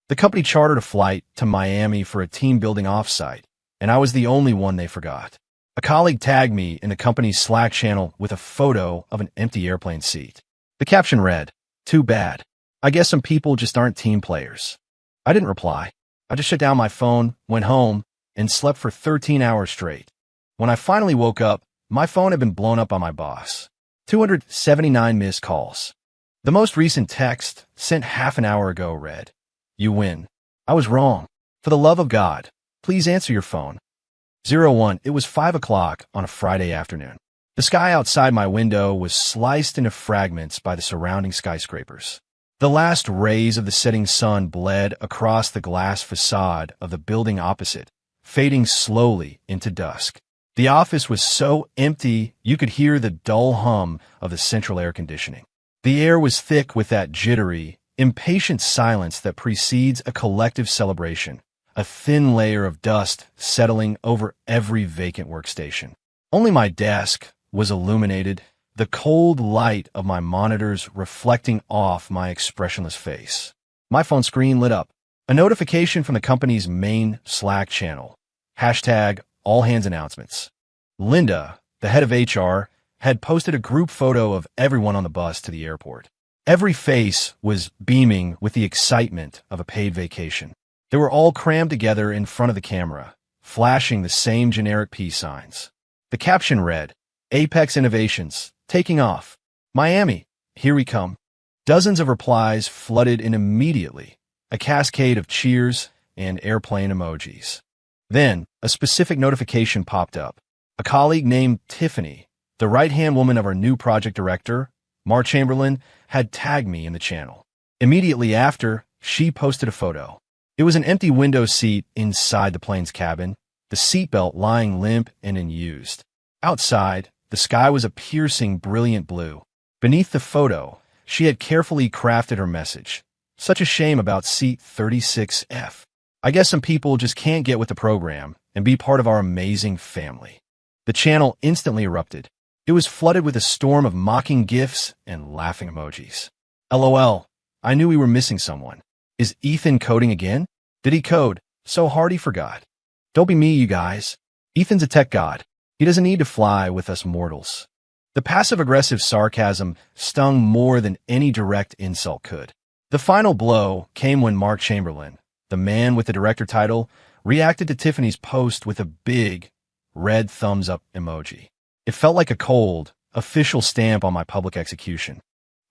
The company chartered a flight to Miami for a team-building offsite, and I was the only one they forgot. A colleague tagged me in the company's Slack channel with a photo of an empty airplane seat. The caption read, "Too bad. I guess some people just aren't team players." I didn't reply. I just shut down my phone, went home, and slept for 13 hours straight. When I finally woke up, my phone had been blown up by my boss. 279 missed calls. The most recent text, sent half an hour ago, read, "You win. I was wrong. For the love of God, please answer your phone." 01. It was 5 o'clock on a Friday afternoon. The sky outside my window was sliced into fragments by the surrounding skyscrapers. The last rays of the setting sun bled across the glass facade of the building opposite, fading slowly into dusk. The office was so empty you could hear the dull hum of the central air conditioning. The air was thick with that jittery, impatient silence that precedes a collective celebration, a thin layer of dust settling over every vacant workstation. Only my desk was illuminated, the cold light of my monitors reflecting off my expressionless face. My phone screen lit up. A notification from the company's main Slack channel. #all hands announcements. Linda, the head of HR, had posted a group photo of everyone on the bus to the airport. Every face was beaming with the excitement of a paid vacation. They were all crammed together in front of the camera, flashing the same generic peace signs. The caption read, "Apex Innovations, taking off. Miami, here we come." Dozens of replies flooded in immediately, a cascade of cheers and airplane emojis. Then, a specific notification popped up. A colleague named Tiffany, the right-hand woman of our new project director, Mark Chamberlain, had tagged me in the channel. Immediately after, she posted a photo. It was an empty window seat inside the plane's cabin, the seatbelt lying limp and unused. Outside, the sky was a piercing, brilliant blue. Beneath the photo, she had carefully crafted her message. "Such a shame about seat 36F. I guess some people just can't get with the program and be part of our amazing family." The channel instantly erupted. It was flooded with a storm of mocking gifs and laughing emojis. "LOL. I knew we were missing someone. Is Ethan coding again? Did he code so hard he forgot? Don't be me, you guys. Ethan's a tech god. He doesn't need to fly with us mortals." The passive-aggressive sarcasm stung more than any direct insult could. The final blow came when Mark Chamberlain, the man with the director title, reacted to Tiffany's post with a big, red thumbs-up emoji. It felt like a cold, official stamp on my public execution.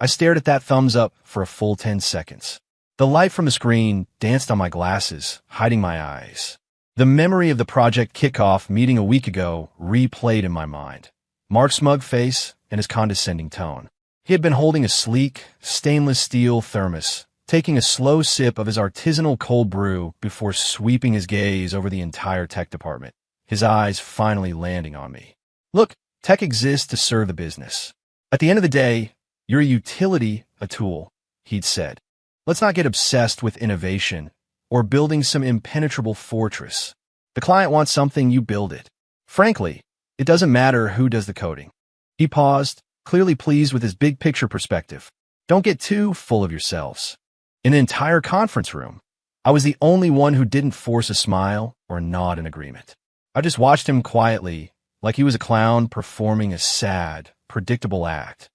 I stared at that thumbs-up for a full 10 seconds. The light from the screen danced on my glasses, hiding my eyes. The memory of the project kickoff meeting a week ago replayed in my mind. Mark's smug face and his condescending tone. He had been holding a sleek, stainless steel thermos, taking a slow sip of his artisanal cold brew before sweeping his gaze over the entire tech department, his eyes finally landing on me. "Look, tech exists to serve the business. At the end of the day, you're a utility, a tool," he'd said. "Let's not get obsessed with innovation or building some impenetrable fortress. The client wants something, you build it. Frankly, it doesn't matter who does the coding." He paused, clearly pleased with his big picture perspective. "Don't get too full of yourselves." In the entire conference room, I was the only one who didn't force a smile or nod in agreement. I just watched him quietly, like he was a clown performing a sad, predictable act.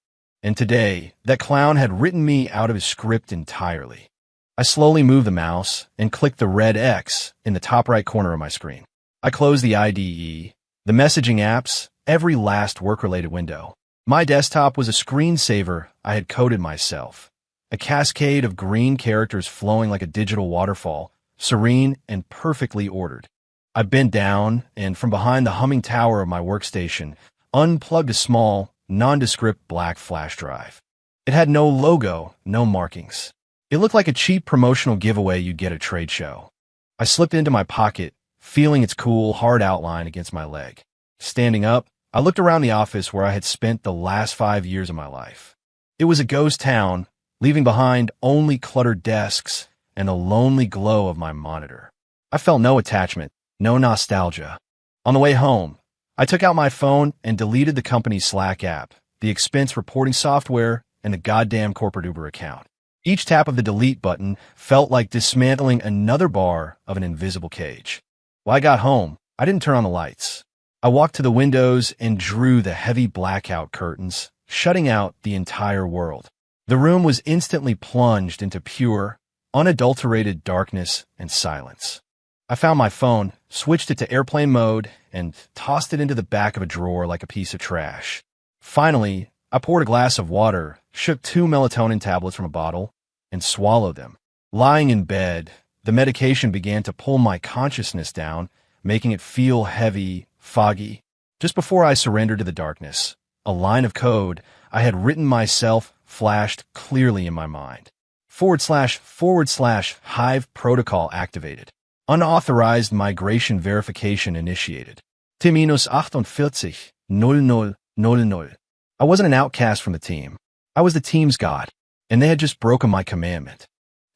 And today, that clown had written me out of his script entirely. I slowly moved the mouse and clicked the red X in the top right corner of my screen. I closed the IDE, the messaging apps, every last work-related window. My desktop was a screensaver I had coded myself, a cascade of green characters flowing like a digital waterfall, serene and perfectly ordered. I bent down and, from behind the humming tower of my workstation, unplugged a small, nondescript black flash drive. It had no logo, no markings. It looked like a cheap promotional giveaway you'd get at a trade show. I slipped it into my pocket, feeling its cool, hard outline against my leg. Standing up, I looked around the office where I had spent the last 5 years of my life. It was a ghost town, leaving behind only cluttered desks and the lonely glow of my monitor. I felt no attachment, no nostalgia. On the way home, I took out my phone and deleted the company's Slack app, the expense reporting software, and the goddamn corporate Uber account. Each tap of the delete button felt like dismantling another bar of an invisible cage. When I got home, I didn't turn on the lights. I walked to the windows and drew the heavy blackout curtains, shutting out the entire world. The room was instantly plunged into pure, unadulterated darkness and silence. I found my phone, switched it to airplane mode, and tossed it into the back of a drawer like a piece of trash. Finally, I poured a glass of water, shook 2 melatonin tablets from a bottle, and swallowed them. Lying in bed, the medication began to pull my consciousness down, making it feel heavy, foggy. Just before I surrendered to the darkness, a line of code I had written myself flashed clearly in my mind. // Hive protocol activated. Unauthorized migration verification initiated. T-48 0000. I wasn't an outcast from the team. I was the team's god, and they had just broken my commandment.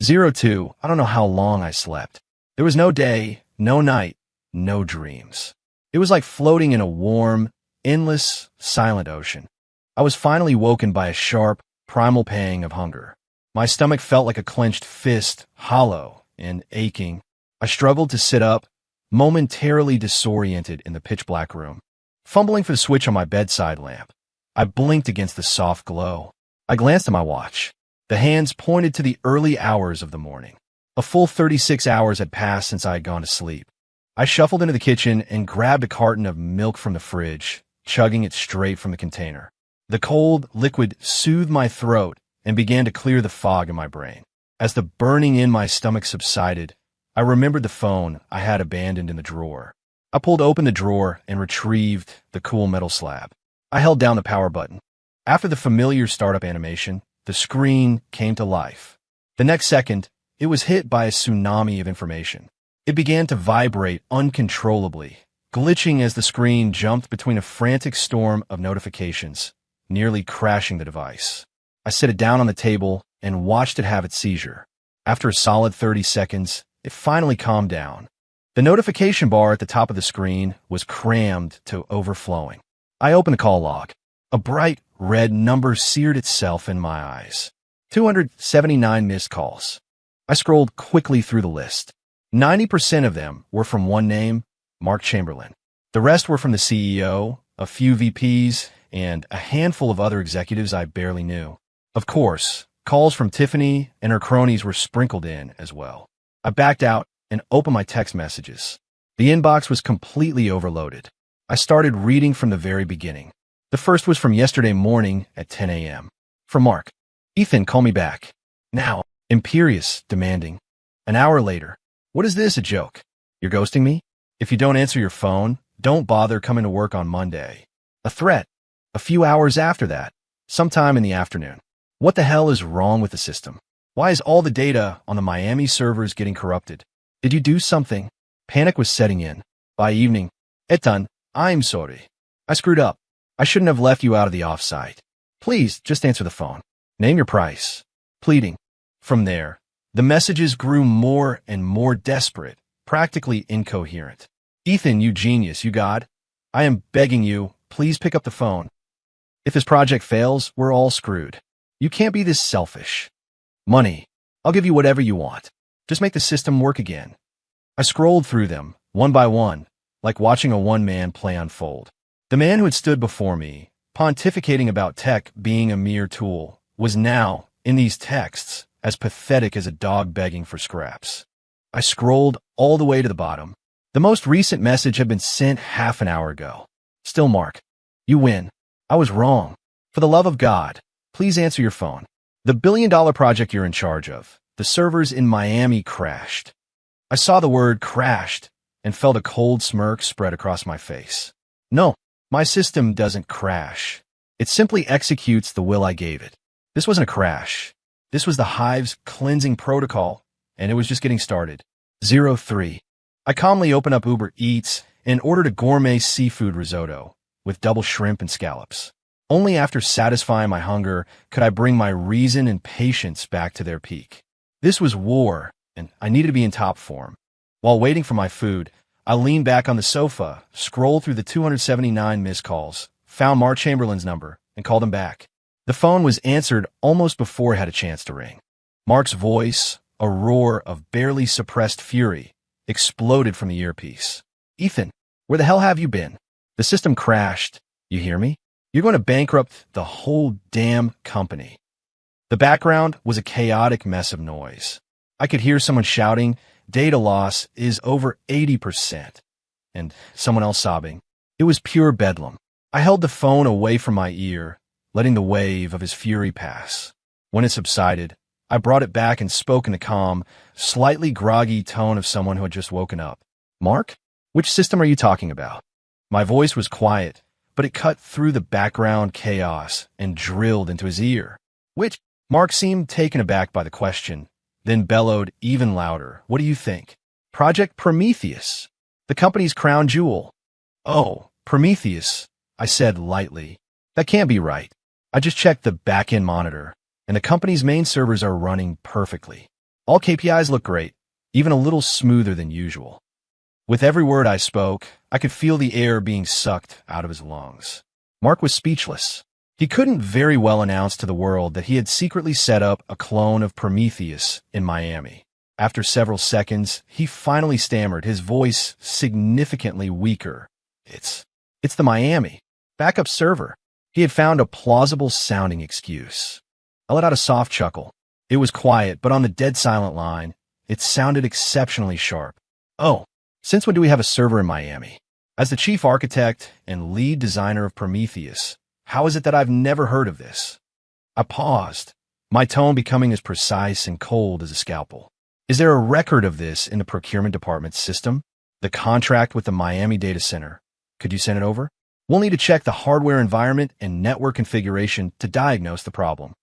02, I don't know how long I slept. There was no day, no night, no dreams. It was like floating in a warm, endless, silent ocean. I was finally woken by a sharp, primal pang of hunger. My stomach felt like a clenched fist, hollow and aching. I struggled to sit up, momentarily disoriented in the pitch-black room. Fumbling for the switch on my bedside lamp, I blinked against the soft glow. I glanced at my watch. The hands pointed to the early hours of the morning. A full 36 hours had passed since I had gone to sleep. I shuffled into the kitchen and grabbed a carton of milk from the fridge, chugging it straight from the container. The cold liquid soothed my throat and began to clear the fog in my brain. As the burning in my stomach subsided, I remembered the phone I had abandoned in the drawer. I pulled open the drawer and retrieved the cool metal slab. I held down the power button. After the familiar startup animation, the screen came to life. The next second, it was hit by a tsunami of information. It began to vibrate uncontrollably, glitching as the screen jumped between a frantic storm of notifications, nearly crashing the device. I set it down on the table and watched it have its seizure. After a solid 30 seconds, it finally calmed down. The notification bar at the top of the screen was crammed to overflowing. I opened the call log. A bright red number seared itself in my eyes. 279 missed calls. I scrolled quickly through the list. 90% of them were from one name, Mark Chamberlain. The rest were from the CEO, a few VPs, and a handful of other executives I barely knew. Of course, calls from Tiffany and her cronies were sprinkled in as well. I backed out and opened my text messages. The inbox was completely overloaded. I started reading from the very beginning. The first was from yesterday morning at 10 a.m. From Mark. Ethan, call me back. Now. Imperious, demanding. An hour later. What is this, a joke? You're ghosting me? If you don't answer your phone, don't bother coming to work on Monday. A threat. A few hours after that. Sometime in the afternoon. What the hell is wrong with the system? Why is all the data on the Miami servers getting corrupted? Did you do something? Panic was setting in. By evening. Ethan, I'm sorry. I screwed up. I shouldn't have left you out of the offsite. Please, just answer the phone. Name your price. Pleading. From there, the messages grew more and more desperate, practically incoherent. Ethan, you genius, you god. I am begging you, please pick up the phone. If this project fails, we're all screwed. You can't be this selfish. Money. I'll give you whatever you want. Just make the system work again. I scrolled through them, one by one, like watching a one-man play unfold. The man who had stood before me, pontificating about tech being a mere tool, was now, in these texts, as pathetic as a dog begging for scraps. I scrolled all the way to the bottom. The most recent message had been sent half an hour ago. Still Mark. You win. I was wrong. For the love of God, please answer your phone. The billion-dollar project you're in charge of, the servers in Miami crashed. I saw the word crashed and felt a cold smirk spread across my face. No, my system doesn't crash. It simply executes the will I gave it. This wasn't a crash. This was the Hive's cleansing protocol, and it was just getting started. 03. I calmly opened up Uber Eats and ordered a gourmet seafood risotto with double shrimp and scallops. Only after satisfying my hunger could I bring my reason and patience back to their peak. This was war, and I needed to be in top form. While waiting for my food, I leaned back on the sofa, scrolled through the 279 missed calls, found Mark Chamberlain's number, and called him back. The phone was answered almost before it had a chance to ring. Mark's voice, a roar of barely suppressed fury, exploded from the earpiece. Ethan, where the hell have you been? The system crashed. You hear me? You're going to bankrupt the whole damn company. The background was a chaotic mess of noise. I could hear someone shouting, "Data loss is over 80%," and someone else sobbing. It was pure bedlam. I held the phone away from my ear, letting the wave of his fury pass. When it subsided, I brought it back and spoke in the calm, slightly groggy tone of someone who had just woken up. Mark? Which system are you talking about? My voice was quiet, but it cut through the background chaos and drilled into his ear. Which? Mark seemed taken aback by the question, then bellowed even louder. What do you think? Project Prometheus, the company's crown jewel. Oh, Prometheus, I said lightly. That can't be right. I just checked the back-end monitor, and the company's main servers are running perfectly. All KPIs look great, even a little smoother than usual. With every word I spoke, I could feel the air being sucked out of his lungs. Mark was speechless. He couldn't very well announce to the world that he had secretly set up a clone of Prometheus in Miami. After several seconds, he finally stammered, his voice significantly weaker. It's the Miami backup server. He had found a plausible-sounding excuse. I let out a soft chuckle. It was quiet, but on the dead-silent line, it sounded exceptionally sharp. Oh, since when do we have a server in Miami? As the chief architect and lead designer of Prometheus, how is it that I've never heard of this? I paused, my tone becoming as precise and cold as a scalpel. Is there a record of this in the procurement department's system? The contract with the Miami data center. Could you send it over? We'll need to check the hardware environment and network configuration to diagnose the problem.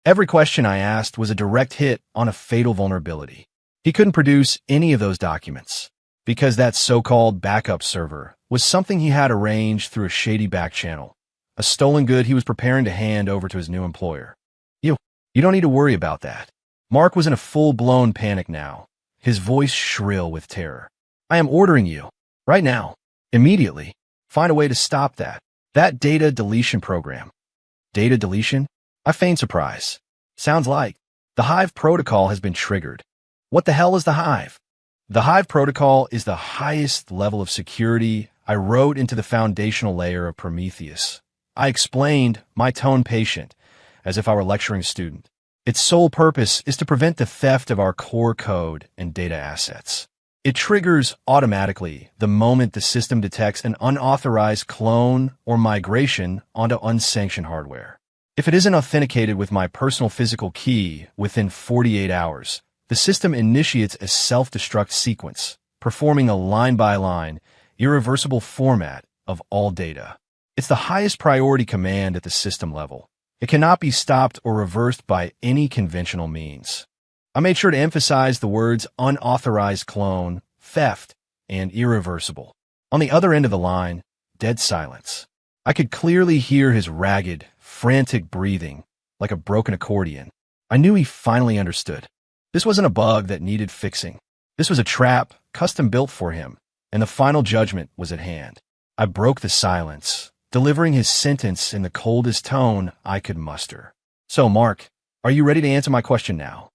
Every question I asked was a direct hit on a fatal vulnerability. He couldn't produce any of those documents because that so-called backup server was something he had arranged through a shady back channel, a stolen good he was preparing to hand over to his new employer. You don't need to worry about that. Mark was in a full-blown panic now, his voice shrill with terror. I am ordering you, right now, immediately, find a way to stop that data deletion program. Data deletion? I feigned surprise. Sounds like the Hive protocol has been triggered. What the hell is the Hive? The Hive protocol is the highest level of security I wrote into the foundational layer of Prometheus. I explained, my tone patient, as if I were lecturing a student. Its sole purpose is to prevent the theft of our core code and data assets. It triggers automatically the moment the system detects an unauthorized clone or migration onto unsanctioned hardware. If it isn't authenticated with my personal physical key within 48 hours, the system initiates a self-destruct sequence, performing a line-by-line, irreversible format of all data. It's the highest priority command at the system level. It cannot be stopped or reversed by any conventional means. I made sure to emphasize the words unauthorized clone, theft, and irreversible. On the other end of the line, dead silence. I could clearly hear his ragged, frantic breathing, like a broken accordion. I knew he finally understood. This wasn't a bug that needed fixing. This was a trap custom built for him, and the final judgment was at hand. I broke the silence, delivering his sentence in the coldest tone I could muster. So, Mark, are you ready to answer my question now?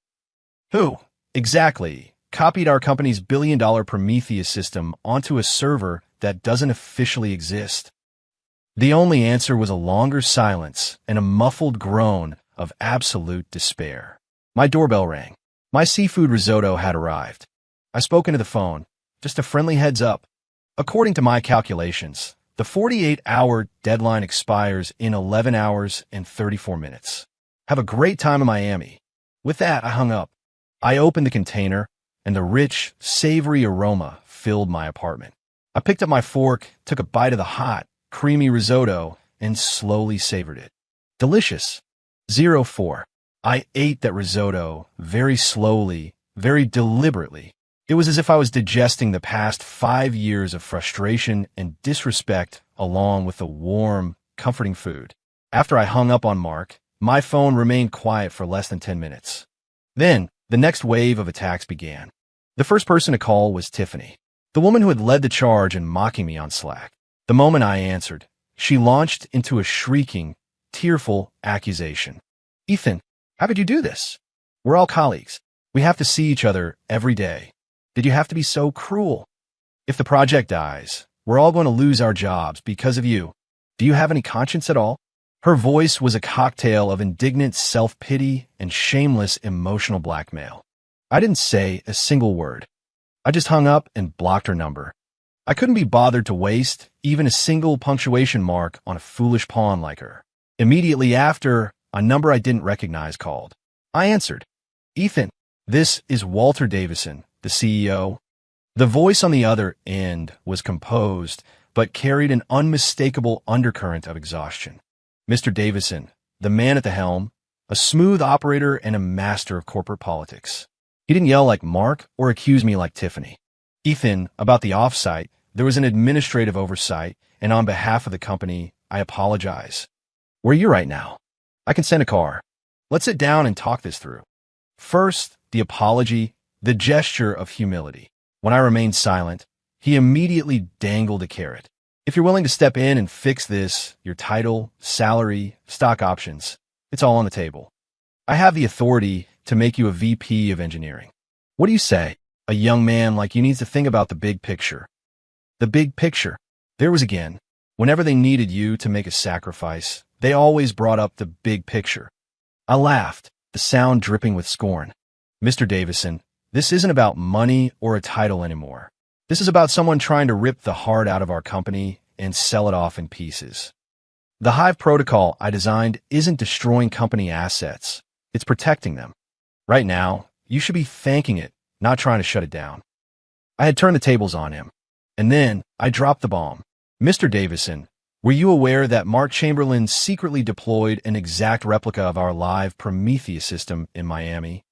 Who, exactly, copied our company's billion-dollar Prometheus system onto a server that doesn't officially exist? The only answer was a longer silence and a muffled groan of absolute despair. My doorbell rang. My seafood risotto had arrived. I spoke into the phone, just a friendly heads up. According to my calculations, the 48-hour deadline expires in 11 hours and 34 minutes. Have a great time in Miami. With that, I hung up. I opened the container, and the rich, savory aroma filled my apartment. I picked up my fork, took a bite of the hot, creamy risotto, and slowly savored it. Delicious. 04. I ate that risotto very slowly, very deliberately. It was as if I was digesting the past 5 years of frustration and disrespect along with the warm, comforting food. After I hung up on Mark, my phone remained quiet for less than 10 minutes. Then, the next wave of attacks began. The first person to call was Tiffany, the woman who had led the charge in mocking me on Slack. The moment I answered, she launched into a shrieking, tearful accusation. Ethan, how could you do this? We're all colleagues. We have to see each other every day. Did you have to be so cruel? If the project dies, we're all going to lose our jobs because of you. Do you have any conscience at all? Her voice was a cocktail of indignant self-pity and shameless emotional blackmail. I didn't say a single word. I just hung up and blocked her number. I couldn't be bothered to waste even a single punctuation mark on a foolish pawn like her. Immediately after, a number I didn't recognize called. I answered. Ethan, this is Walter Davison, the CEO. The voice on the other end was composed, but carried an unmistakable undercurrent of exhaustion. Mr. Davison, the man at the helm, a smooth operator and a master of corporate politics. He didn't yell like Mark or accuse me like Tiffany. Ethan, about the offsite, there was an administrative oversight, and on behalf of the company, I apologize. Where are you right now? I can send a car. Let's sit down and talk this through. First, the apology, the gesture of humility. When I remained silent, he immediately dangled a carrot. If you're willing to step in and fix this, your title, salary, stock options, it's all on the table. I have the authority to make you a VP of engineering. What do you say? A young man like you needs to think about the big picture. The big picture. There was again. Whenever they needed you to make a sacrifice, they always brought up the big picture. I laughed, the sound dripping with scorn. Mr. Davison, this isn't about money or a title anymore. This is about someone trying to rip the heart out of our company and sell it off in pieces. The Hive protocol I designed isn't destroying company assets. It's protecting them. Right now, you should be thanking it, not trying to shut it down. I had turned the tables on him. And then I dropped the bomb. Mr. Davison, were you aware that Mark Chamberlain secretly deployed an exact replica of our live Prometheus system in Miami?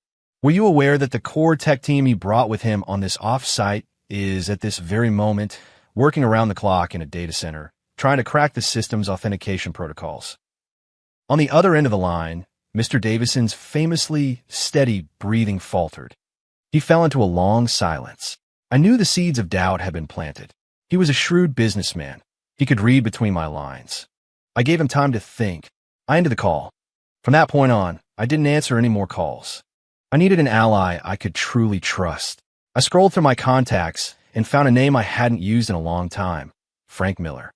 Were you aware that the core tech team he brought with him on this off-site is at this very moment working around the clock in a data center, trying to crack the system's authentication protocols? On the other end of the line, Mr. Davison's famously steady breathing faltered. He fell into a long silence. I knew the seeds of doubt had been planted. He was a shrewd businessman. He could read between my lines. I gave him time to think. I ended the call. From that point on, I didn't answer any more calls. I needed an ally I could truly trust. I scrolled through my contacts and found a name I hadn't used in a long time. Frank Miller.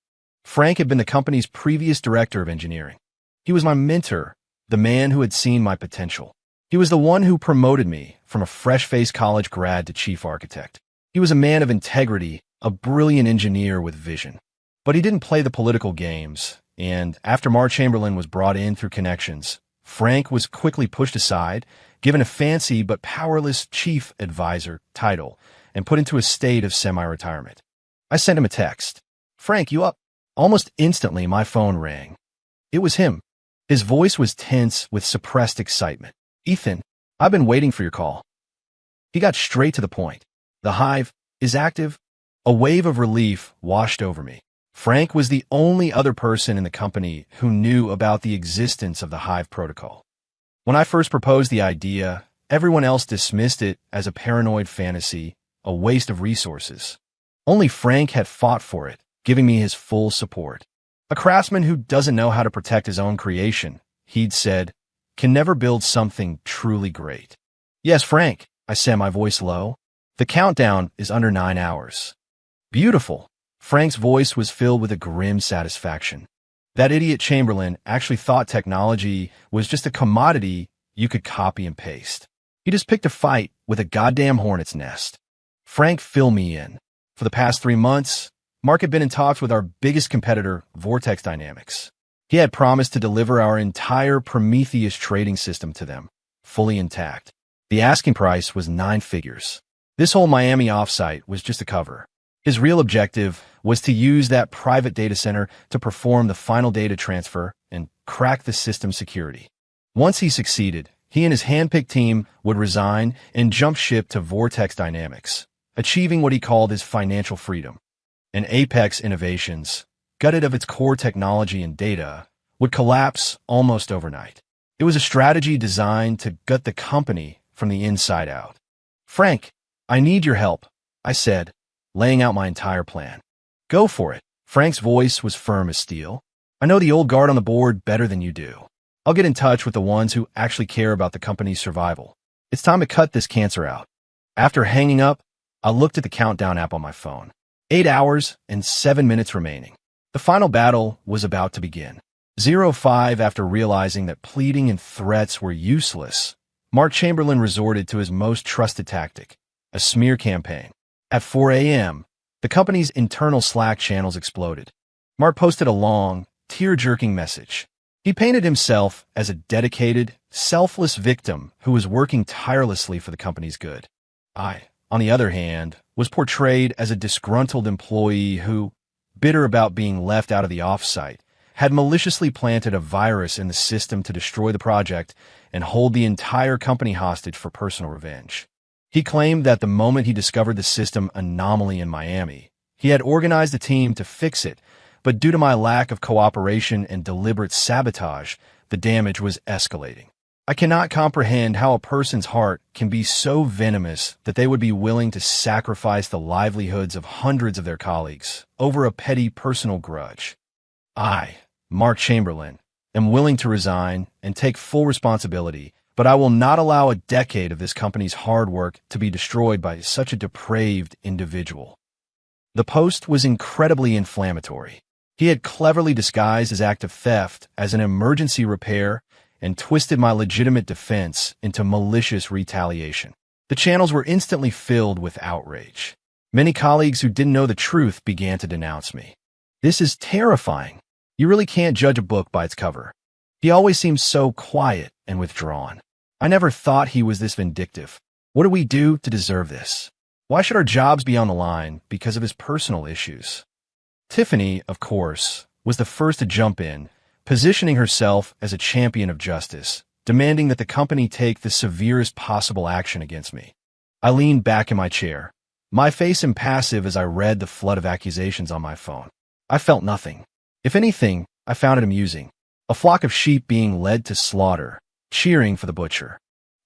Frank had been the company's previous director of engineering. He was my mentor, the man who had seen my potential. He was the one who promoted me from a fresh-faced college grad to chief architect. He was a man of integrity, a brilliant engineer with vision. But he didn't play the political games, and after Mark Chamberlain was brought in through connections, Frank was quickly pushed aside, given a fancy but powerless chief advisor title, and put into a state of semi-retirement. I sent him a text. "Frank, you up?" Almost instantly, my phone rang. It was him. His voice was tense with suppressed excitement. "Ethan, I've been waiting for your call." He got straight to the point. "The Hive is active." A wave of relief washed over me. Frank was the only other person in the company who knew about the existence of the Hive protocol. When I first proposed the idea, everyone else dismissed it as a paranoid fantasy, a waste of resources. Only Frank had fought for it, giving me his full support. A craftsman who doesn't know how to protect his own creation, he'd said, can never build something truly great. "Yes, Frank," I said, my voice low. "The countdown is under 9 hours." "Beautiful." Frank's voice was filled with a grim satisfaction. That idiot Chamberlain actually thought technology was just a commodity you could copy and paste. He just picked a fight with a goddamn hornet's nest. Frank filled me in. For the past 3 months, Mark had been in talks with our biggest competitor, Vortex Dynamics. He had promised to deliver our entire Prometheus trading system to them, fully intact. The asking price was 9 figures. This whole Miami offsite was just a cover. His real objective was to use that private data center to perform the final data transfer and crack the system's security. Once he succeeded, he and his handpicked team would resign and jump ship to Vortex Dynamics, achieving what he called his financial freedom. And Apex Innovations, gutted of its core technology and data, would collapse almost overnight. It was a strategy designed to gut the company from the inside out. "Frank, I need your help," I said, laying out my entire plan. "Go for it." Frank's voice was firm as steel. "I know the old guard on the board better than you do. I'll get in touch with the ones who actually care about the company's survival. It's time to cut this cancer out. After hanging up, I looked at the countdown app on my phone. 8 hours and 7 minutes remaining. The final battle was about to begin. 05 after realizing that pleading and threats were useless, Mark Chamberlain resorted to his most trusted tactic, a smear campaign. At 4 a.m., the company's internal Slack channels exploded. Mark posted a long, tear-jerking message. He painted himself as a dedicated, selfless victim who was working tirelessly for the company's good. I, on the other hand, was portrayed as a disgruntled employee who, bitter about being left out of the offsite, had maliciously planted a virus in the system to destroy the project and hold the entire company hostage for personal revenge. He claimed that the moment he discovered the system anomaly in Miami, he had organized a team to fix it, but due to my lack of cooperation and deliberate sabotage, the damage was escalating. I cannot comprehend how a person's heart can be so venomous that they would be willing to sacrifice the livelihoods of hundreds of their colleagues over a petty personal grudge. I, Mark Chamberlain, am willing to resign and take full responsibility, but I will not allow a decade of this company's hard work to be destroyed by such a depraved individual. The post was incredibly inflammatory. He had cleverly disguised his act of theft as an emergency repair and twisted my legitimate defense into malicious retaliation. The channels were instantly filled with outrage. Many colleagues who didn't know the truth began to denounce me. This is terrifying. You really can't judge a book by its cover. He always seems so quiet and withdrawn. I never thought he was this vindictive. What do we do to deserve this? Why should our jobs be on the line because of his personal issues? Tiffany, of course, was the first to jump in, positioning herself as a champion of justice, demanding that the company take the severest possible action against me. I leaned back in my chair, my face impassive as I read the flood of accusations on my phone. I felt nothing. If anything, I found it amusing. A flock of sheep being led to slaughter, cheering for the butcher.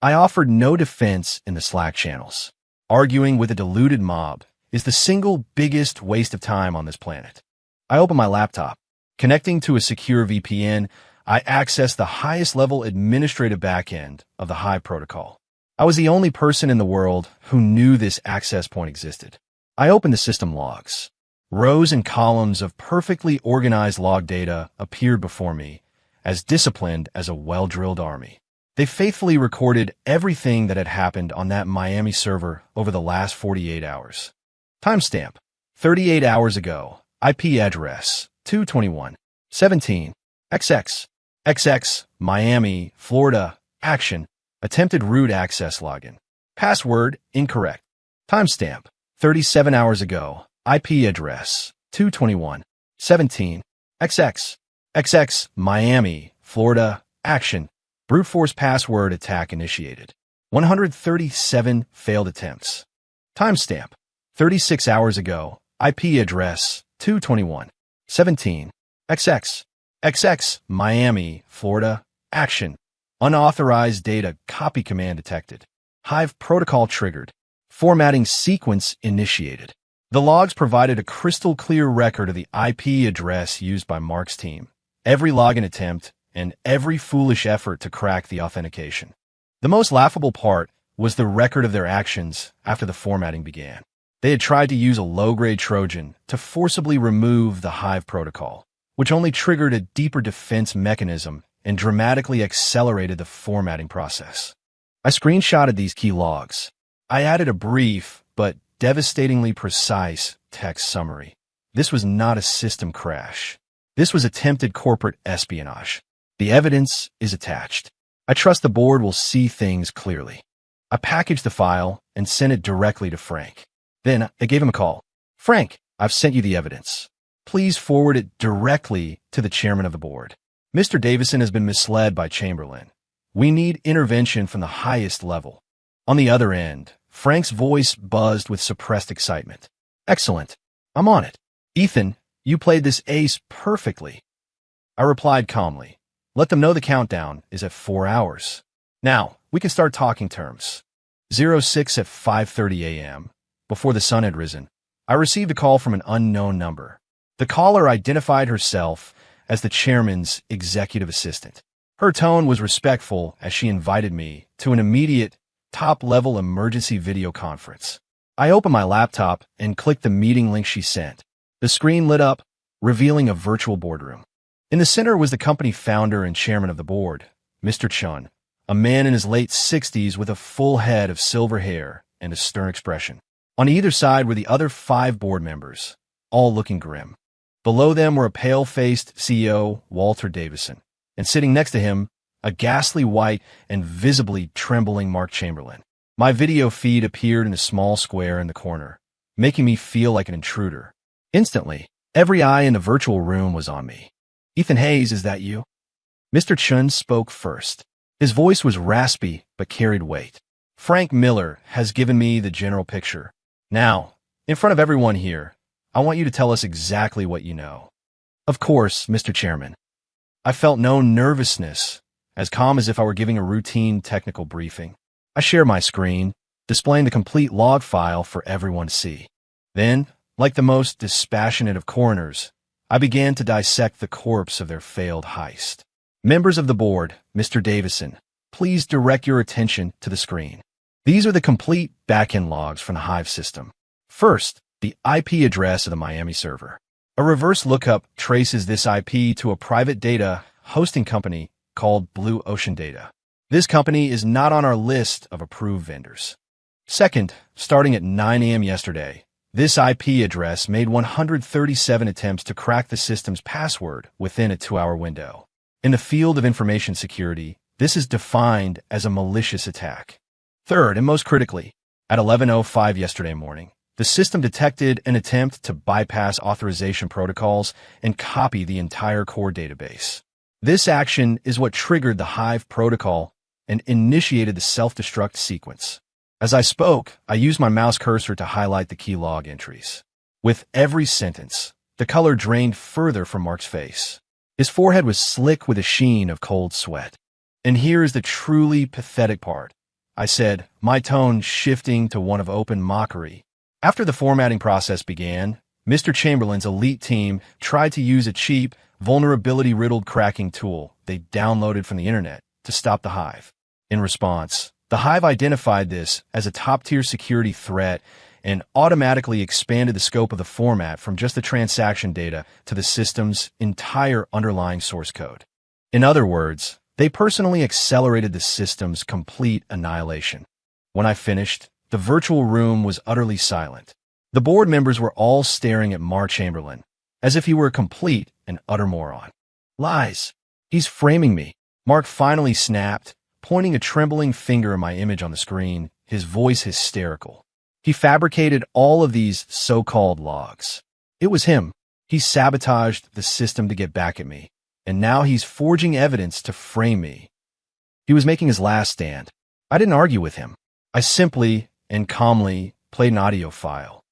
I offered no defense in the Slack channels. Arguing with a deluded mob is the single biggest waste of time on this planet. I opened my laptop. Connecting to a secure VPN, I accessed the highest level administrative backend of the Hive protocol. I was the only person in the world who knew this access point existed. I opened the system logs. Rows and columns of perfectly organized log data appeared before me, as disciplined as a well-drilled army. They faithfully recorded everything that had happened on that Miami server over the last 48 hours. Timestamp: 38 hours ago. IP address: 221.17. XX. Miami, Florida. Action: attempted root access login. Password: incorrect. Timestamp: 37 hours ago. IP address: 221.17. XX. Miami, Florida. Action: brute force password attack initiated. 137 failed attempts. Timestamp: 36 hours ago. IP address: 221.17. XX. Miami, Florida. Action: unauthorized data copy command detected. Hive protocol triggered. Formatting sequence initiated. The logs provided a crystal clear record of the IP address used by Mark's team, every login attempt, and every foolish effort to crack the authentication. The most laughable part was the record of their actions after the formatting began. They had tried to use a low-grade Trojan to forcibly remove the Hive protocol, which only triggered a deeper defense mechanism and dramatically accelerated the formatting process. I screenshotted these key logs. I added a brief, but devastatingly precise text summary. This was not a system crash. This was attempted corporate espionage. The evidence is attached. I trust the board will see things clearly. I packaged the file and sent it directly to Frank. Then I gave him a call. Frank, I've sent you the evidence. Please forward it directly to the chairman of the board. Mr. Davison has been misled by Chamberlain. We need intervention from the highest level. On the other end, Frank's voice buzzed with suppressed excitement. Excellent. I'm on it. Ethan, you played this ace perfectly. I replied calmly. Let them know the countdown is at 4 hours. Now, we can start talking terms. 06 at 5:30 a.m. Before the sun had risen, I received a call from an unknown number. The caller identified herself as the chairman's executive assistant. Her tone was respectful as she invited me to an immediate top-level emergency video conference. I opened my laptop and clicked the meeting link she sent. The screen lit up, revealing a virtual boardroom. In the center was the company founder and chairman of the board, Mr. Chun, a man in his late 60s with a full head of silver hair and a stern expression. On either side were the other 5 board members, all looking grim. Below them were a pale-faced CEO, Walter Davison, and sitting next to him, a ghastly white and visibly trembling Mark Chamberlain. My video feed appeared in a small square in the corner, making me feel like an intruder. Instantly, every eye in the virtual room was on me. "Ethan Hayes, is that you?" Mr. Chun spoke first. His voice was raspy but carried weight. "Frank Miller has given me the general picture. Now, in front of everyone here, I want you to tell us exactly what you know." "Of course, Mr. Chairman." I felt no nervousness, as calm as if I were giving a routine technical briefing. I shared my screen, displaying the complete log file for everyone to see. Then, like the most dispassionate of coroners, I began to dissect the corpse of their failed heist. "Members of the board, Mr. Davison, please direct your attention to the screen. These are the complete backend logs from the Hive system. First, the IP address of the Miami server. A reverse lookup traces this IP to a private data hosting company called Blue Ocean Data. This company is not on our list of approved vendors. Second, starting at 9 a.m. yesterday, this IP address made 137 attempts to crack the system's password within a 2-hour window. In the field of information security, this is defined as a malicious attack. Third, and most critically, at 11:05 yesterday morning, the system detected an attempt to bypass authorization protocols and copy the entire core database. This action is what triggered the Hive protocol and initiated the self-destruct sequence. As I spoke, I used my mouse cursor to highlight the key log entries. With every sentence, the color drained further from Mark's face. His forehead was slick with a sheen of cold sweat. "And here is the truly pathetic part," I said, my tone shifting to one of open mockery. After the formatting process began, Mr. Chamberlain's elite team tried to use a cheap, vulnerability-riddled cracking tool they downloaded from the internet to stop the Hive. In response, the Hive identified this as a top-tier security threat and automatically expanded the scope of the format from just the transaction data to the system's entire underlying source code. In other words, they personally accelerated the system's complete annihilation. When I finished, the virtual room was utterly silent. The board members were all staring at Mark Chamberlain, as if he were a complete and utter moron. "Lies. He's framing me," Mark finally snapped, pointing a trembling finger at my image on the screen, his voice hysterical. He fabricated all of these so-called logs. It was him. He sabotaged the system to get back at me, and now he's forging evidence to frame me. He was making his last stand. I didn't argue with him. I simply and calmly played an audio file.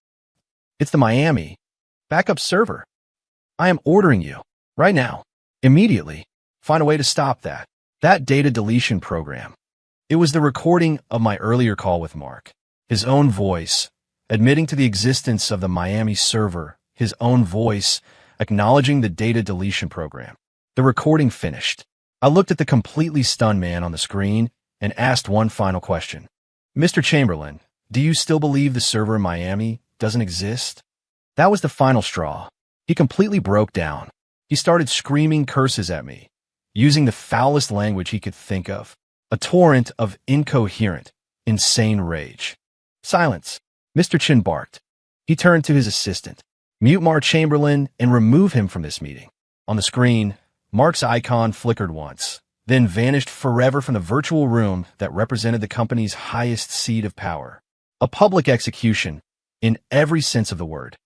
"It's the Miami backup server. I am ordering you, right now, immediately, find a way to stop that data deletion program." It was the recording of my earlier call with Mark. His own voice, admitting to the existence of the Miami server, his own voice, acknowledging the data deletion program. The recording finished. I looked at the completely stunned man on the screen and asked one final question. "Mr. Chamberlain, do you still believe the server in Miami doesn't exist?" That was the final straw. He completely broke down. He started screaming curses at me, using the foulest language he could think of. A torrent of incoherent, insane rage. "Silence," Mr. Chin barked. He turned to his assistant. "Mute Mark Chamberlain and remove him from this meeting." On the screen, Mark's icon flickered once, then vanished forever from the virtual room that represented the company's highest seat of power. A public execution, in every sense of the word.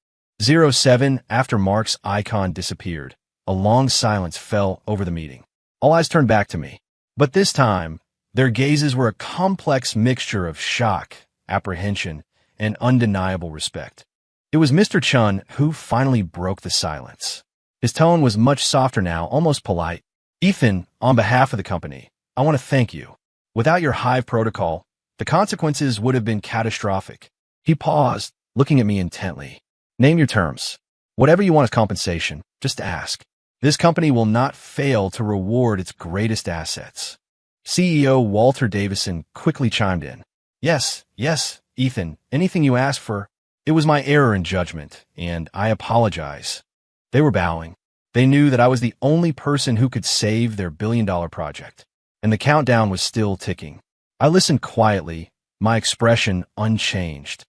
07 after Mark's icon disappeared, a long silence fell over the meeting. All eyes turned back to me. But this time, their gazes were a complex mixture of shock, apprehension, and undeniable respect. It was Mr. Chun who finally broke the silence. His tone was much softer now, almost polite. "Ethan, on behalf of the company, I want to thank you. Without your Hive protocol, the consequences would have been catastrophic." He paused, looking at me intently. "Name your terms. Whatever you want as compensation, just ask. This company will not fail to reward its greatest assets." CEO Walter Davison quickly chimed in. Yes, yes, Ethan, anything you ask for. It was my error in judgment, and I apologize. They were bowing. They knew that I was the only person who could save their billion-dollar project, and the countdown was still ticking. I listened quietly, my expression unchanged.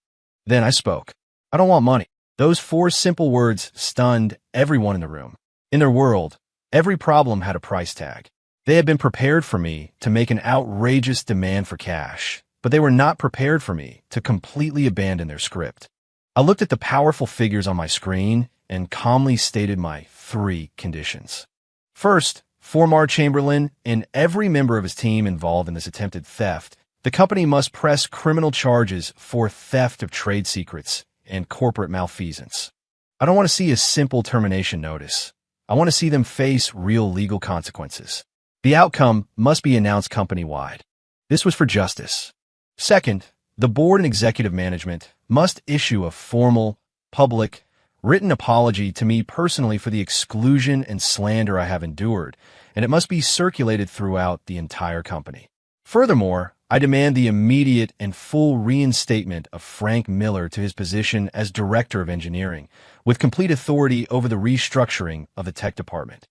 Then I spoke. I don't want money. Those four simple words stunned everyone in the room. In their world, every problem had a price tag. They had been prepared for me to make an outrageous demand for cash, but they were not prepared for me to completely abandon their script. I looked at the powerful figures on my screen and calmly stated my 3 conditions. First, for Mar Chamberlain and every member of his team involved in this attempted theft, the company must press criminal charges for theft of trade secrets and corporate malfeasance. I don't want to see a simple termination notice. I want to see them face real legal consequences. The outcome must be announced company-wide. This was for justice. Second, the board and executive management must issue a formal, public, written apology to me personally for the exclusion and slander I have endured, and it must be circulated throughout the entire company. Furthermore, I demand the immediate and full reinstatement of Frank Miller to his position as Director of Engineering, with complete authority over the restructuring of the tech department.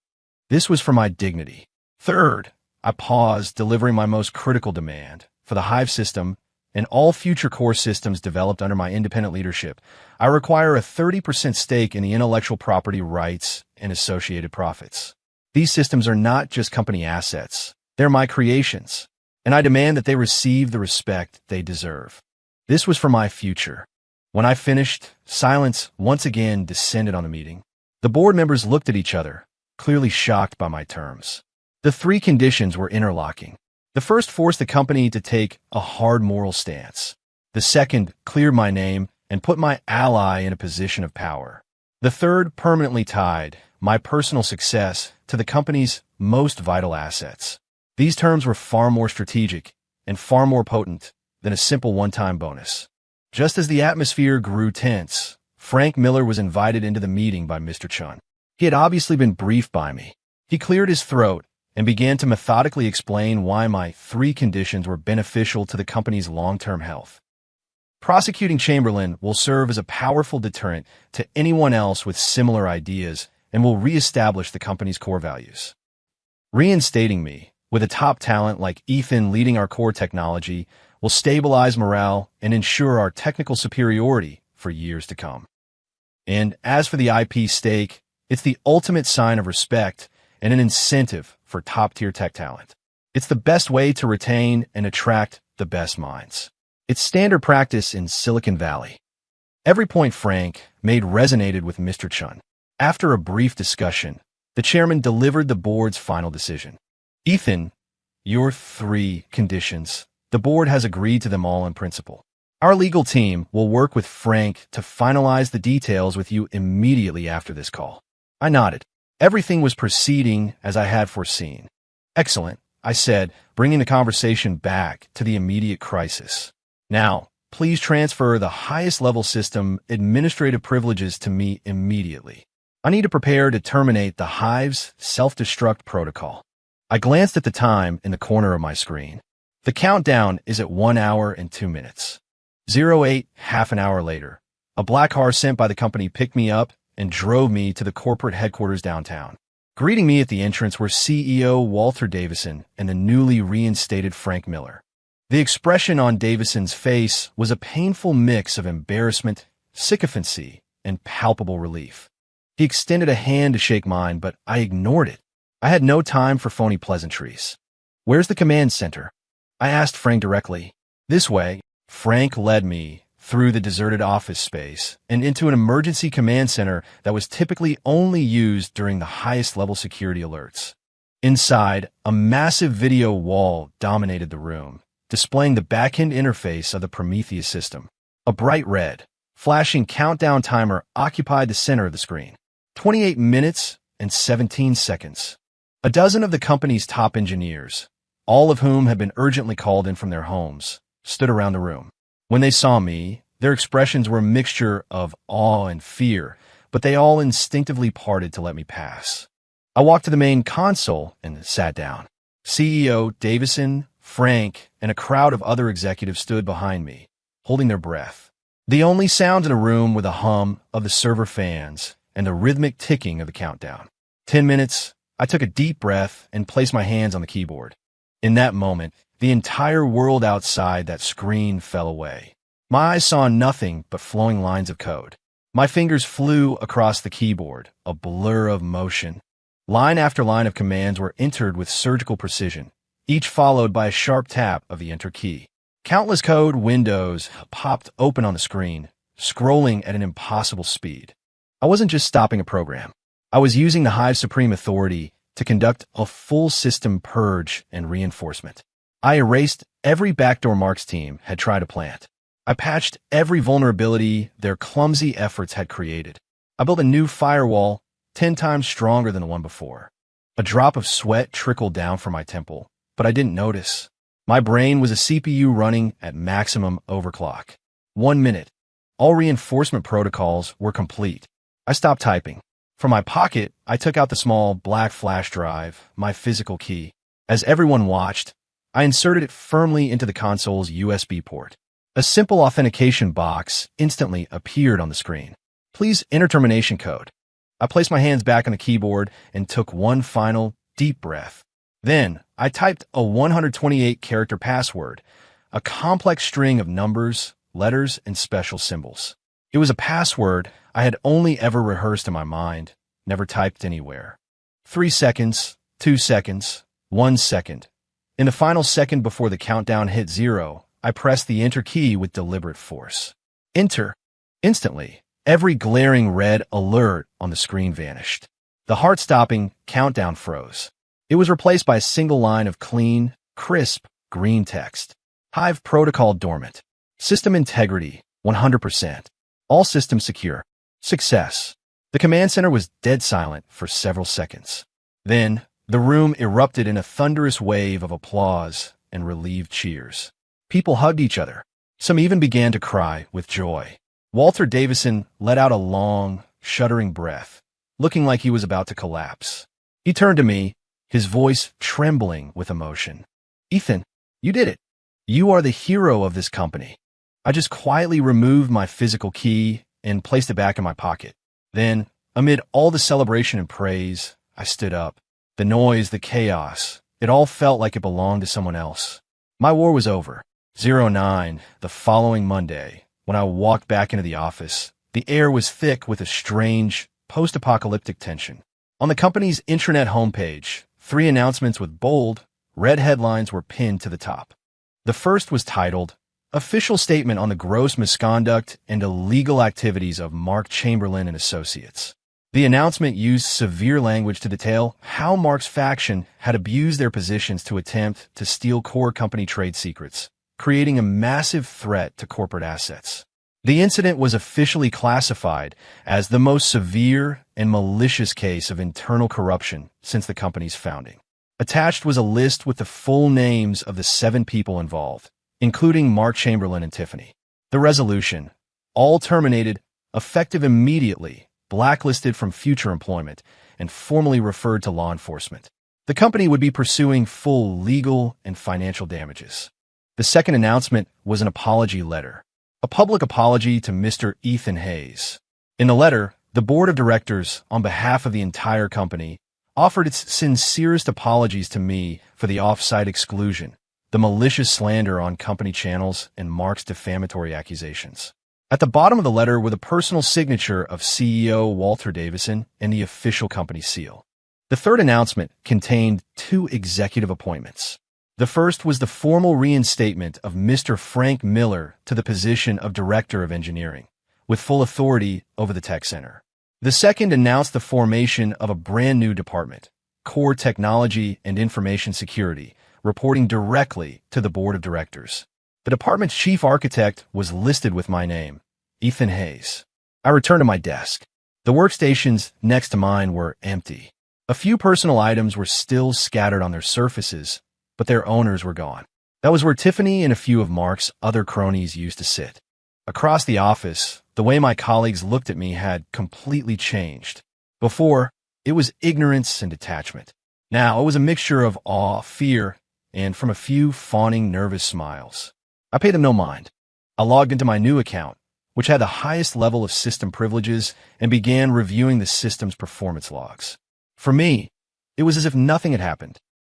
This was for my dignity. Third, I paused, delivering my most critical demand. For the Hive system and all future core systems developed under my independent leadership, I require a 30% stake in the intellectual property rights and associated profits. These systems are not just company assets. They're my creations, and I demand that they receive the respect they deserve. This was for my future. When I finished, silence once again descended on the meeting. The board members looked at each other, clearly shocked by my terms. The 3 conditions were interlocking. The first forced the company to take a hard moral stance. The second cleared my name and put my ally in a position of power. The third permanently tied my personal success to the company's most vital assets. These terms were far more strategic and far more potent than a simple one-time bonus. Just as the atmosphere grew tense, Frank Miller was invited into the meeting by Mr. Chun. He had obviously been briefed by me. He cleared his throat and began to methodically explain why my 3 conditions were beneficial to the company's long-term health. Prosecuting Chamberlain will serve as a powerful deterrent to anyone else with similar ideas and will reestablish the company's core values. Reinstating me, with a top talent like Ethan leading our core technology, will stabilize morale and ensure our technical superiority for years to come. And as for the IP stake, it's the ultimate sign of respect and an incentive for top-tier tech talent. It's the best way to retain and attract the best minds. It's standard practice in Silicon Valley. Every point Frank made resonated with Mr. Chun. After a brief discussion, the chairman delivered the board's final decision. Ethan, your 3 conditions. The board has agreed to them all in principle. Our legal team will work with Frank to finalize the details with you immediately after this call. I nodded. Everything was proceeding as I had foreseen. Excellent, I said, bringing the conversation back to the immediate crisis. Now, please transfer the highest level system administrative privileges to me immediately. I need to prepare to terminate the Hive's self-destruct protocol. I glanced at the time in the corner of my screen. The countdown is at 1 hour and 2 minutes. 08, half an hour later. A black car sent by the company picked me up and drove me to the corporate headquarters downtown. Greeting me at the entrance were CEO Walter Davison and the newly reinstated Frank Miller. The expression on Davison's face was a painful mix of embarrassment, sycophancy, and palpable relief. He extended a hand to shake mine, but I ignored it. I had no time for phony pleasantries. Where's the command center? I asked Frank directly. This way. Frank led me through the deserted office space and into an emergency command center that was typically only used during the highest level security alerts. Inside, a massive video wall dominated the room, displaying the back-end interface of the Prometheus system. A bright red, flashing countdown timer occupied the center of the screen. 28 minutes and 17 seconds. A dozen of the company's top engineers, all of whom had been urgently called in from their homes, stood around the room. When they saw me, their expressions were a mixture of awe and fear, but they all instinctively parted to let me pass. I walked to the main console and sat down. CEO Davison, Frank, and a crowd of other executives stood behind me, holding their breath. The only sound in the room were the hum of the server fans and the rhythmic ticking of the countdown. 10 minutes, I took a deep breath and placed my hands on the keyboard. In that moment, the entire world outside that screen fell away. My eyes saw nothing but flowing lines of code. My fingers flew across the keyboard, a blur of motion. Line after line of commands were entered with surgical precision, each followed by a sharp tap of the enter key. Countless code windows popped open on the screen, scrolling at an impossible speed. I wasn't just stopping a program. I was using the Hive's supreme authority to conduct a full system purge and reinforcement. I erased every backdoor Mark's team had tried to plant. I patched every vulnerability their clumsy efforts had created. I built a new firewall 10 times stronger than the one before. A drop of sweat trickled down from my temple, but I didn't notice. My brain was a CPU running at maximum overclock. 1 minute. All reinforcement protocols were complete. I stopped typing. From my pocket, I took out the small black flash drive, my physical key. As everyone watched, I inserted it firmly into the console's USB port. A simple authentication box instantly appeared on the screen. Please enter termination code. I placed my hands back on the keyboard and took one final deep breath. Then, I typed a 128-character password, a complex string of numbers, letters, and special symbols. It was a password I had only ever rehearsed in my mind, never typed anywhere. 3 seconds, 2 seconds, 1 second. In the final second before the countdown hit 0, I pressed the enter key with deliberate force. Enter. Instantly, every glaring red alert on the screen vanished. The heart-stopping countdown froze. It was replaced by a single line of clean, crisp, green text. Hive protocol dormant. System integrity, 100%. All systems secure. Success. The command center was dead silent for several seconds. Then, the room erupted in a thunderous wave of applause and relieved cheers. People hugged each other. Some even began to cry with joy. Walter Davison let out a long, shuddering breath, looking like he was about to collapse. He turned to me, his voice trembling with emotion. "Ethan, you did it. You are the hero of this company." I just quietly removed my physical key and placed it back in my pocket. Then, amid all the celebration and praise, I stood up. The noise, the chaos, it all felt like it belonged to someone else. My war was over. 09, the following Monday, when I walked back into the office, the air was thick with a strange, post-apocalyptic tension. On the company's intranet homepage, 3 announcements with bold, red headlines were pinned to the top. The first was titled, "Official Statement on the Gross Misconduct and Illegal Activities of Mark Chamberlain and Associates." The announcement used severe language to detail how Mark's faction had abused their positions to attempt to steal core company trade secrets, creating a massive threat to corporate assets. The incident was officially classified as the most severe and malicious case of internal corruption since the company's founding. Attached was a list with the full names of the 7 people involved, including Mark Chamberlain and Tiffany. The resolution, all terminated, effective immediately, blacklisted from future employment, and formally referred to law enforcement. The company would be pursuing full legal and financial damages. The second announcement was an apology letter, a public apology to Mr. Ethan Hayes. In the letter, the board of directors, on behalf of the entire company, offered its sincerest apologies to me for the off-site exclusion, the malicious slander on company channels, and Mark's defamatory accusations. At the bottom of the letter were the personal signature of CEO Walter Davison and the official company seal. The third announcement contained 2 executive appointments. The first was the formal reinstatement of Mr. Frank Miller to the position of Director of Engineering, with full authority over the tech center. The second announced the formation of a brand new department, Core Technology and Information Security, reporting directly to the board of directors. The department's chief architect was listed with my name, Ethan Hayes. I returned to my desk. The workstations next to mine were empty. A few personal items were still scattered on their surfaces, but their owners were gone. That was where Tiffany and a few of Mark's other cronies used to sit. Across the office, the way my colleagues looked at me had completely changed. Before, it was ignorance and detachment. Now, it was a mixture of awe, fear, and from a few fawning, nervous smiles. I paid them no mind. I logged into my new account, which had the highest level of system privileges, and began reviewing the system's performance logs. For me, it was as if nothing had happened.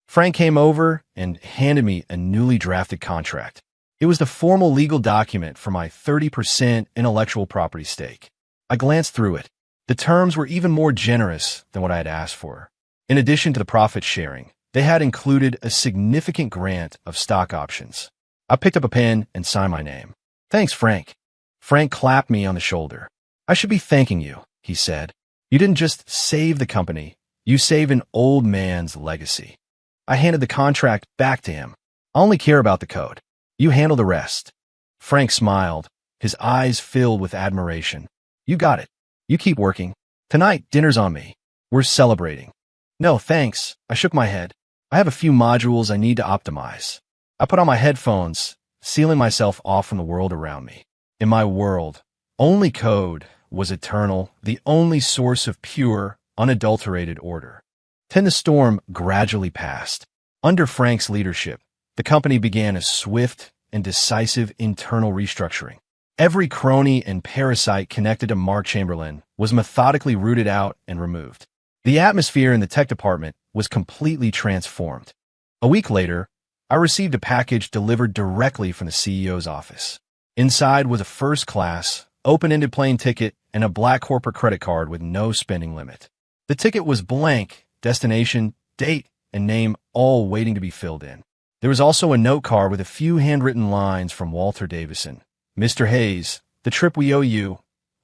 Frank came over and handed me a newly drafted contract. It was the formal legal document for my 30% intellectual property stake. I glanced through it. The terms were even more generous than what I had asked for. In addition to the profit sharing, they had included a significant grant of stock options. I picked up a pen and signed my name. Thanks, Frank. Frank clapped me on the shoulder. I should be thanking you, he said. You didn't just save the company, you saved an old man's legacy. I handed the contract back to him. I only care about the code. You handle the rest. Frank smiled, his eyes filled with admiration. You got it. You keep working. Tonight, dinner's on me. We're celebrating. No, thanks. I shook my head. I have a few modules I need to optimize. I put on my headphones, sealing myself off from the world around me. In my world, only code was eternal, the only source of pure, unadulterated order. Then the storm gradually passed. Under Frank's leadership, the company began a swift and decisive internal restructuring. Every crony and parasite connected to Mark Chamberlain was methodically rooted out and removed. The atmosphere in the tech department was completely transformed. A week later, I received a package delivered directly from the CEO's office. Inside was a first-class, open-ended plane ticket and a black corporate credit card with no spending limit. The ticket was blank, destination, date, and name all waiting to be filled in. There was also a note card with a few handwritten lines from Walter Davison. Mr. Hayes, the trip we owe you,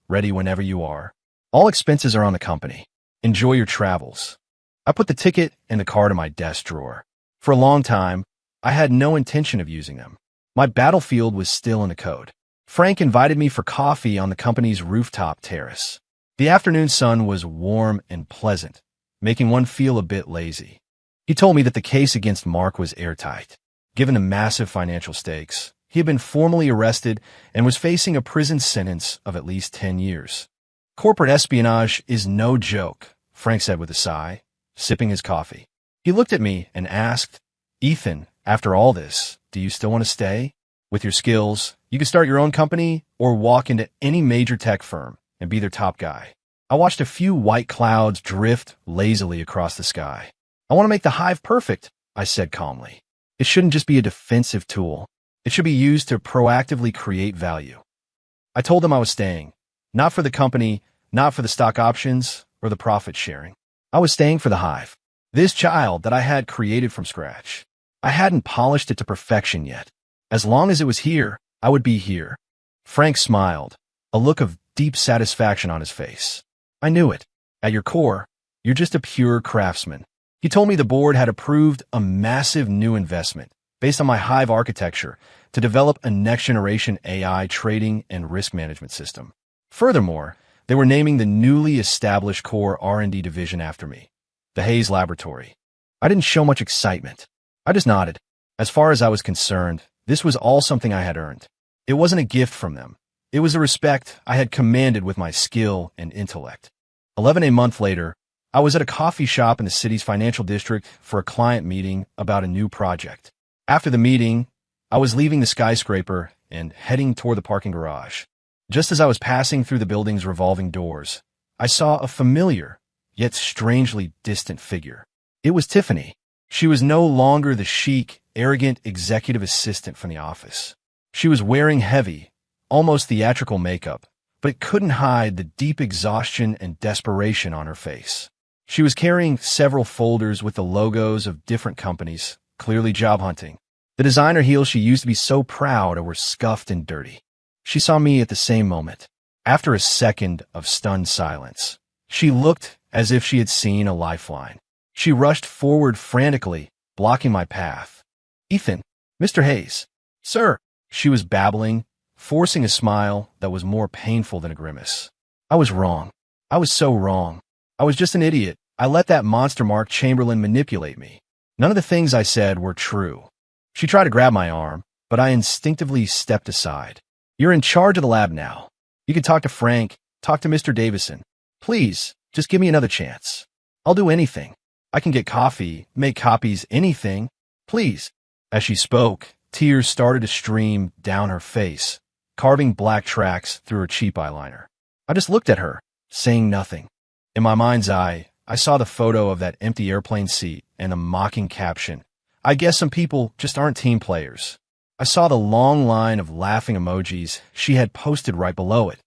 ready whenever you are. All expenses are on the company. Enjoy your travels. I put the ticket and the card in my desk drawer. For a long time, I had no intention of using them. My battlefield was still in the code. Frank invited me for coffee on the company's rooftop terrace. The afternoon sun was warm and pleasant, making one feel a bit lazy. He told me that the case against Mark was airtight. Given the massive financial stakes, he had been formally arrested and was facing a prison sentence of at least 10 years. Corporate espionage is no joke, Frank said with a sigh, sipping his coffee. He looked at me and asked, Ethan, after all this, do you still want to stay? With your skills, you can start your own company or walk into any major tech firm and be their top guy. I watched a few white clouds drift lazily across the sky. I want to make the hive perfect, I said calmly. It shouldn't just be a defensive tool. It should be used to proactively create value. I told them I was staying, not for the company, not for the stock options or the profit sharing. I was staying for the hive. This child that I had created from scratch. I hadn't polished it to perfection yet. As long as it was here, I would be here. Frank smiled, a look of deep satisfaction on his face. I knew it. At your core, you're just a pure craftsman. He told me the board had approved a massive new investment based on my Hive architecture to develop a next-generation AI trading and risk management system. Furthermore, they were naming the newly established core R&D division after me, the Hayes Laboratory. I didn't show much excitement. I just nodded. As far as I was concerned, this was all something I had earned. It wasn't a gift from them. It was a respect I had commanded with my skill and intellect. 11 months later, I was at a coffee shop in the city's financial district for a client meeting about a new project. After the meeting, I was leaving the skyscraper and heading toward the parking garage. Just as I was passing through the building's revolving doors, I saw a familiar, yet strangely distant figure. It was Tiffany. She was no longer the chic, arrogant executive assistant from the office. She was wearing heavy, almost theatrical makeup, but it couldn't hide the deep exhaustion and desperation on her face. She was carrying several folders with the logos of different companies, clearly job hunting. The designer heels she used to be so proud of were scuffed and dirty. She saw me at the same moment. After a second of stunned silence, she looked as if she had seen a lifeline. She rushed forward frantically, blocking my path. Ethan, Mr. Hayes. Sir, she was babbling, forcing a smile that was more painful than a grimace. I was wrong. I was so wrong. I was just an idiot. I let that monster Mark Chamberlain manipulate me. None of the things I said were true. She tried to grab my arm, but I instinctively stepped aside. You're in charge of the lab now. You can talk to Frank, talk to Mr. Davison. Please, just give me another chance. I'll do anything. I can get coffee, make copies, anything. Please, As she spoke, tears started to stream down her face, carving black tracks through her cheap eyeliner. I just looked at her, saying nothing. In my mind's eye, I saw the photo of that empty airplane seat and a mocking caption. I guess some people just aren't team players. I saw the long line of laughing emojis she had posted right below it.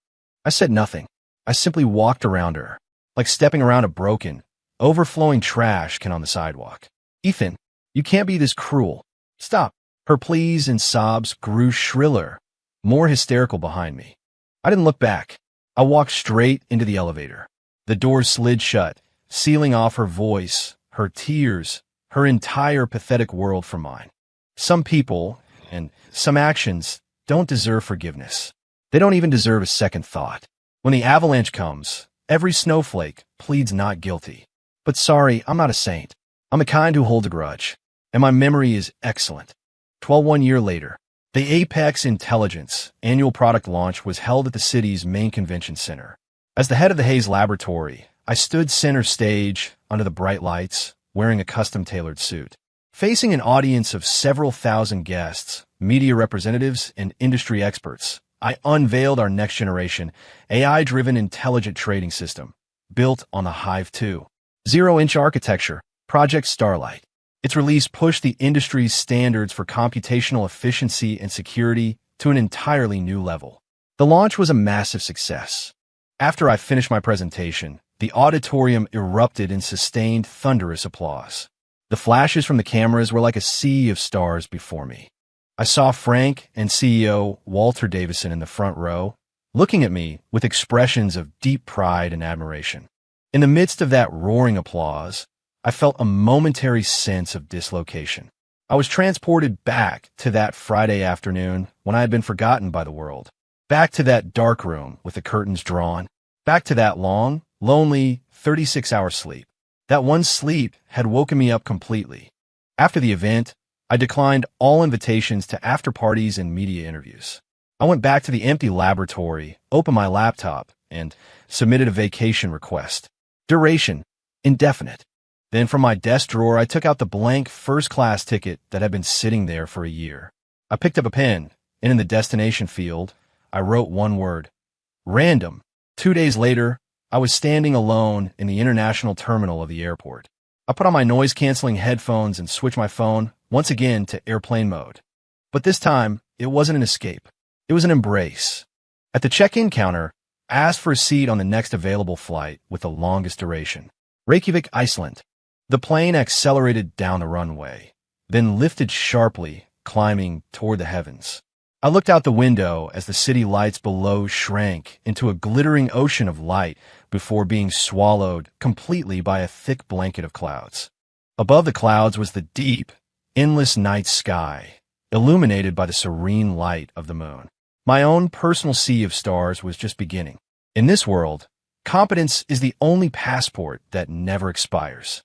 I said nothing. I simply walked around her, like stepping around a broken, overflowing trash can on the sidewalk. Ethan, you can't be this cruel. Stop. Her pleas and sobs grew shriller, more hysterical behind me. I didn't look back. I walked straight into the elevator. The doors slid shut, sealing off her voice, her tears, her entire pathetic world from mine. Some people, and some actions, don't deserve forgiveness. They don't even deserve a second thought. When the avalanche comes, every snowflake pleads not guilty. But sorry, I'm not a saint. I'm the kind who holds a grudge. And my memory is excellent. 1 year later, the Apex Intelligence annual product launch was held at the city's main convention center. As the head of the Hayes Laboratory, I stood center stage under the bright lights, wearing a custom-tailored suit. Facing an audience of several thousand guests, media representatives, and industry experts, I unveiled our next-generation, AI-driven intelligent trading system, built on the Hive 2. Zero-inch architecture, Project Starlight. Its release pushed the industry's standards for computational efficiency and security to an entirely new level. The launch was a massive success. After I finished my presentation, the auditorium erupted in sustained, thunderous applause. The flashes from the cameras were like a sea of stars before me. I saw Frank and CEO Walter Davison in the front row, looking at me with expressions of deep pride and admiration. In the midst of that roaring applause, I felt a momentary sense of dislocation. I was transported back to that Friday afternoon when I had been forgotten by the world. Back to that dark room with the curtains drawn. Back to that long, lonely 36-hour sleep. That one sleep had woken me up completely. After the event, I declined all invitations to after-parties and media interviews. I went back to the empty laboratory, opened my laptop, and submitted a vacation request. Duration: indefinite. Then from my desk drawer, I took out the blank first-class ticket that had been sitting there for a year. I picked up a pen, and in the destination field, I wrote one word: random. 2 days later, I was standing alone in the international terminal of the airport. I put on my noise-canceling headphones and switched my phone once again to airplane mode. But this time, it wasn't an escape. It was an embrace. At the check-in counter, I asked for a seat on the next available flight with the longest duration. Reykjavik, Iceland. The plane accelerated down the runway, then lifted sharply, climbing toward the heavens. I looked out the window as the city lights below shrank into a glittering ocean of light before being swallowed completely by a thick blanket of clouds. Above the clouds was the deep, endless night sky, illuminated by the serene light of the moon. My own personal sea of stars was just beginning. In this world, competence is the only passport that never expires.